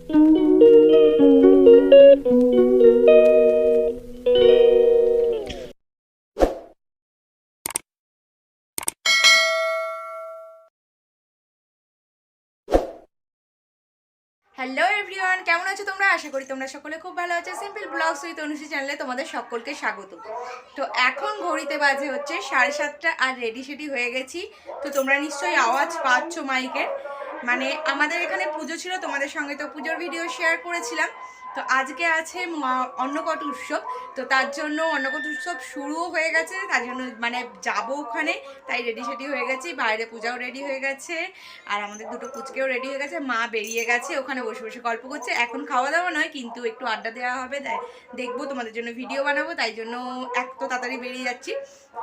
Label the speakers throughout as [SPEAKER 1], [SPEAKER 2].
[SPEAKER 1] Hello everyone, কেমন আছো তোমরা? আশা করি তোমরা সকলে খুব ভালো আছো। সিম্পল ব্লগস উইথ অনুষি চ্যানেলে তোমাদের সকলকে স্বাগত। তো এখন ঘড়িতে বাজে হচ্ছে 7:30 আর রেডি সেডি হয়ে গেছি। তো তোমরা নিশ্চয়ই আওয়াজ পাচ্ছ মাইকের। মানে আমাদের এখানে পুজো ছিল, তোমাদের সঙ্গে তো পুজোর ভিডিও শেয়ার করেছিলাম। তো আজকে আছে অন্নকট উৎসব। তো তার জন্য অন্নকট উৎসব শুরুও হয়ে গেছে, তার জন্য মানে যাবো ওখানে, তাই রেডি সেডি হয়ে গেছি। বাইরে পূজাও রেডি হয়ে গেছে, আর আমাদের দুটো পুচকেও রেডি হয়ে গেছে। মা বেরিয়ে গেছে, ওখানে বসে বসে গল্প করছে। এখন খাওয়া দাওয়া নয়, কিন্তু একটু আড্ডা দেওয়া হবে, দেখবো, তোমাদের জন্য ভিডিও বানাবো, তাই জন্য এত তাড়াতাড়ি বেরিয়ে যাচ্ছি।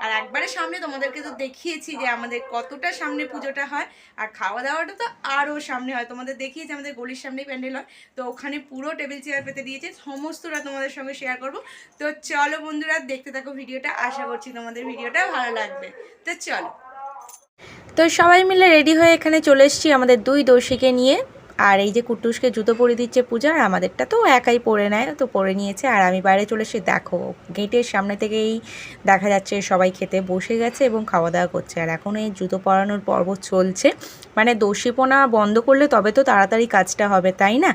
[SPEAKER 1] আর একবারে সামনে তোমাদেরকে তো দেখিয়েছি যে আমাদের কতটা সামনে পুজোটা হয়, আর খাওয়া দাওয়াটা তো আরও সামনে হয়। তোমাদের দেখিয়েছি আমাদের গলির সামনেই প্যান্ডেল হয়, তো ওখানে পুরো টেবিল চেয়ার পেতে দিয়েছে, সমস্তটা তোমাদের সঙ্গে শেয়ার করব। তো চলো বন্ধুরা, দেখতে থাকো ভিডিওটা, আশা করছি তোমাদের ভিডিওটা ভালো লাগবে। তো চলো। তো সবাই মিলে রেডি হয়ে এখানে চলে এসেছি আমাদের দুই দোষীকে নিয়ে। আর এই যে কুট্টুসকে জুতো পরে দিচ্ছে পূজা, আর আমাদেরটা তো একাই পরে নেয়, তো পরে নিয়েছে। আর আমি বাইরে চলে এসে দেখো গেটের সামনে থেকেই দেখা যাচ্ছে সবাই খেতে বসে গেছে এবং খাওয়া দাওয়া করছে। আর এখন এই জুতো পরানোর পর্ব চলছে, মানে দোষীপনা বন্ধ করলে তবে তো তাড়াতাড়ি কাজটা হবে, তাই না?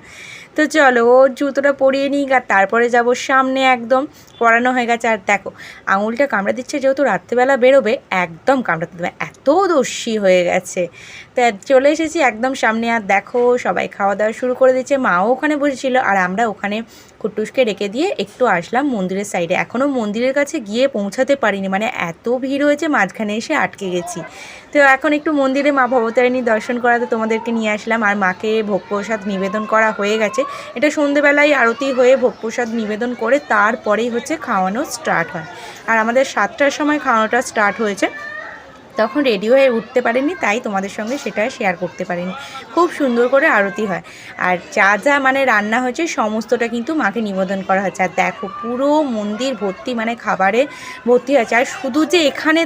[SPEAKER 1] তো চলো ওর জুতোটা পরিয়ে নিই, আর তারপরে যাব সামনে। একদম পরানো হয়ে গেছে। আর দেখো আঙুলটা কামড়া দিচ্ছে, যেহেতু রাত্রেবেলা বেরোবে, একদম কামড়াতে দেবে, এত দস্যি হয়ে গেছে। তা চলে এসেছি একদম সামনে। আর দেখো সবাই খাওয়া দাওয়া শুরু করে দিচ্ছে, মাও ওখানে বসেছিল, আর আমরা ওখানে কুট্টুসকে রেখে দিয়ে একটু আসলাম মন্দিরের সাইডে। এখনও মন্দিরের কাছে গিয়ে পৌঁছাতে পারিনি, মানে এত ভিড় হয়েছে, মাঝখানে এসে আটকে গেছি। তো এখন একটু মন্দিরে মা ভবতারিণী দর্শন করাতে তোমাদেরকে নিয়ে আসলাম। আর মাকে ভোগ প্রসাদ নিবেদন করা হয়ে গেছে। এটা সন্ধেবেলায় আরতি হয়ে ভোগ প্রসাদ নিবেদন করে তারপরেই হচ্ছে খাওয়ানো স্টার্ট হয়। আর আমাদের 7টার সময় খাওয়ানোটা স্টার্ট হয়েছে, তখন রেডি হয়ে উঠতে পারিনি, তাই তোমাদের সঙ্গে সেটা শেয়ার করতে পারিনি। খুব সুন্দর করে আরতি হয়, আর যা যা মানে রান্না হয়েছে সমস্তটা কিন্তু মাকে নিবেদন করা হয়েছে। আর দেখো পুরো মন্দির ভর্তি, মানে খাবারে ভর্তি হয়েছে। আর শুধু যে এখানে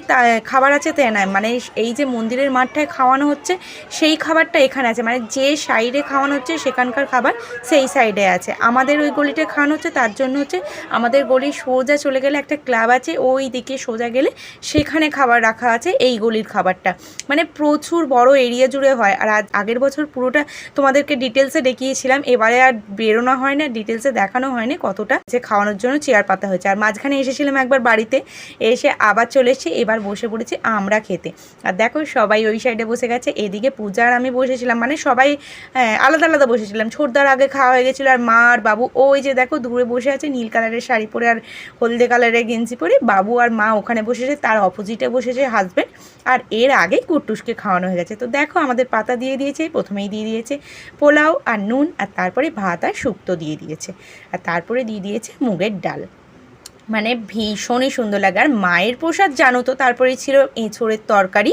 [SPEAKER 1] খাবার আছে তাই নয়, মানে এই যে মন্দিরের মাঠটায় খাওয়ানো হচ্ছে সেই খাবারটা এখানে আছে, মানে যে সাইডে খাওয়ানো হচ্ছে সেখানকার খাবার সেই সাইডে আছে। আমাদের ওই গলিটা খাওয়ানো হচ্ছে, তার জন্য হচ্ছে আমাদের গলি সোজা চলে গেলে একটা ক্লাব আছে, ওই দিকে সোজা গেলে সেখানে খাবার রাখা আছে, এই গলির খাবারটা মানে প্রচুর বড় এরিয়া জুড়ে হয়। আর আগের বছর পুরোটা তোমাদেরকে ডিটেলসে দেখিয়েছিলাম, এবারে আর বেরোনো হয় না, ডিটেলসে দেখানো হয়নি কতটা যে খাওয়ানোর জন্য চেয়ার পাতা হয়েছে। আর মাঝখানে এসেছিলাম একবার বাড়িতে, এসে আবার চলে এসেছি, এবার বসে পড়েছি আমরা খেতে। আর দেখো সবাই ওই সাইডে বসে গেছে, এদিকে পূজা আর আমি বসেছিলাম, মানে সবাই আলাদা আলাদা বসেছিলাম। ছোটদার আগে খাওয়া হয়ে গেছিলো, আর মা আর বাবু ওই যে দেখো দূরে বসে আছে, নীল কালারের শাড়ি পরে আর হলদে কালারের গেঞ্জি পরে। বাবু আর মা ওখানে বসেছে, তার অপোজিটে বসেছে হাজব্যান্ড। আর এর আগেই কুট্টুসকে খাওয়ানো হয়ে গেছে। তো দেখো আমাদের পাতা দিয়ে দিয়েছে, প্রথমেই দিয়ে দিয়েছে পোলাও আর নুন, আর তারপরে ভাত আর শুক্তো দিয়ে দিয়েছে, আর তারপরে দিয়ে দিয়েছে মুগের ডাল। মানে ভীষণই সুন্দর লাগে। আর মায়ের প্রসাদ জানো তো, তারপরে ছিল এঁচোড়ের তরকারি।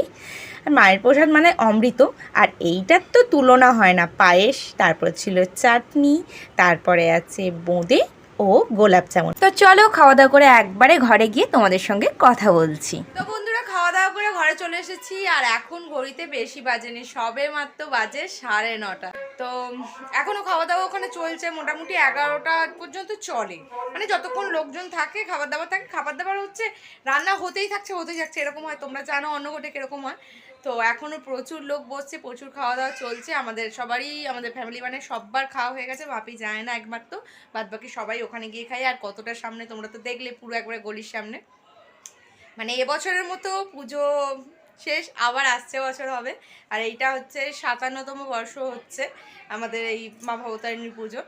[SPEAKER 1] আর মায়ের প্রসাদ মানে অমৃত। আর এইটার তো তুলনা হয় না, পায়েস, তারপরে ছিল চাটনি, তারপরে আছে বোঁদে ও গোলাপ জামুন। তো চলো খাওয়া দাওয়া করে একবারে ঘরে গিয়ে তোমাদের সঙ্গে কথা বলছি। তো বন্ধুরা খাওয়া দাওয়া করে ঘরে চলে এসেছি, আর এখন ঘড়িতে বেশি বাজেনি, সবে মাত্র বাজে 9:30। তো এখনো খাওয়া দাওয়া ওখানে চলছে, মোটামুটি 11টা পর্যন্ত চলে, মানে যতক্ষণ লোকজন থাকে খাবার দাবার থাকে, খাবার দাবার হচ্ছে রান্না হতেই থাকছে এরকম হয়। তোমরা জানো অন্নকূটে কিরকম হয়। তো এখনও প্রচুর লোক বসছে, প্রচুর খাওয়া দাওয়া চলছে। আমাদের সবারই, আমাদের ফ্যামিলি মানে সববার খাওয়া হয়ে গেছে, বাপি যায় না একবার, তো বাদ বাকি সবাই ওখানে গিয়ে খাই। আর কতটা সামনে তোমরা তো দেখলে, পুরো একবারে গলির সামনে। মানে এবছরের মতো পুজো শেষ, আবার আসছে বছর হবে। আর এইটা হচ্ছে 57তম বর্ষ হচ্ছে আমাদের এই মা ভবতারিণীর পুজো।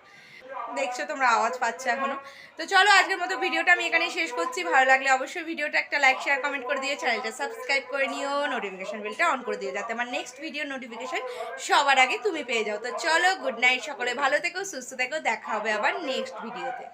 [SPEAKER 1] দেখছো তোমরা, আওয়াজ পাচ্ছ এখনো। তো চলো আজকের মতো ভিডিওটা আমি এখানেই শেষ করছি। ভালো লাগলে অবশ্যই ভিডিওটা একটা লাইক শেয়ার কমেন্ট করে দিয়ে চ্যানেলটা সাবস্ক্রাইব করে নিও, নোটিফিকেশন বেলটা অন করে দিও, যাতে আমার নেক্সট ভিডিও নোটিফিকেশন সবার আগে তুমি পেয়ে যাও। তো চলো, গুড নাইট, সকলে ভালো থেকো, সুস্থ থেকো, দেখা হবে আবার নেক্সট ভিডিওতে।